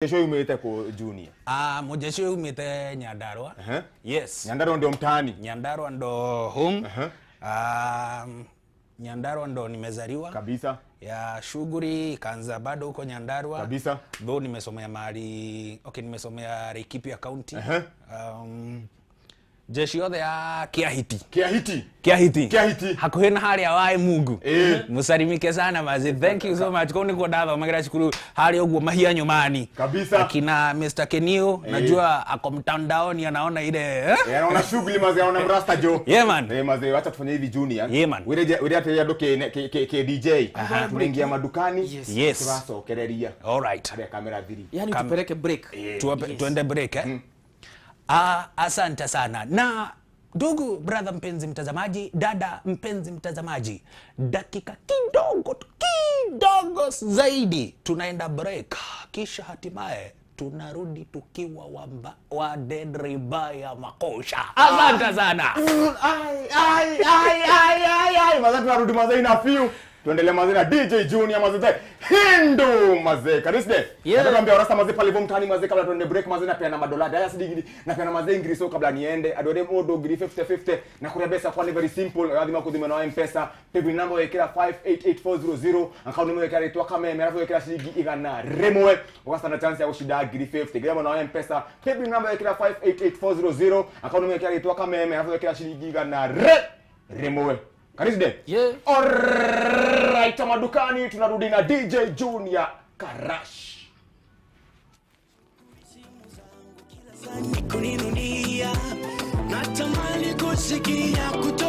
Jesho umete ko junior. Mujesho umete Nyandarua. Yes. Nyandarua ndo mtaani. Nyandarua ndo home. Nyandarua ndo nimezaliwa. Kabisa. Ya shughuli kaanza bado huko Nyandarua. Kabisa. Though nimesomea mahali nimesomea Laikipia County. Jeshi yothe ya Kiahiti. Hakuhi na hali ya wai Mungu. Musalimike sana mazi. Thank you so much. Koni kwa dada magira shukuru hali uguo mahia nyumani. Kabisa. Akina Mr. Kenio najua ako mtandaoni anaona ile anaona shughuli mazi, anaona mrasta jo. Yeah man. Mazi acha tufanye hivi junior. Yeah man. Wewe ate yado ke DJ. Tunaingia madukani. Yes. Tuwaso kereria. All right. Hadi kamera dhiri. Yani tupeleke break. Tuende break asante sana. Na ndugu brother mpenzi mtazamaji, dada mpenzi mtazamaji, dakika kidogo zaidi tunaenda break, kisha hatimaye tunarudi tukiwa wa dead ribaya makosha. Asante sana. Maza tunarudi maza ina few. Tuendelee maze na DJ Junior maze Hindu maze karisde. Nataka rasta maze pale mtaani maze kabla tuende break maze na pia na madola daya sidigi na pia na maze ingiriso kabla niende adode modo giri 50-50 na kuria pesa kwa very simple lazima kudhima na M-Pesa paybill number wekera 588400 account number wekera itwa Kameme alafu wekera sidigi igana remwe wakasa na chance ya ushida giri 50 gama na M-Pesa paybill number wekera 588400 account number wekera itwa Kameme alafu wekera sidigi igana remwe Karisde? Yeah. Alright, madukani tunarudi na DJ Junior Karash. Natamani kusikia kutoka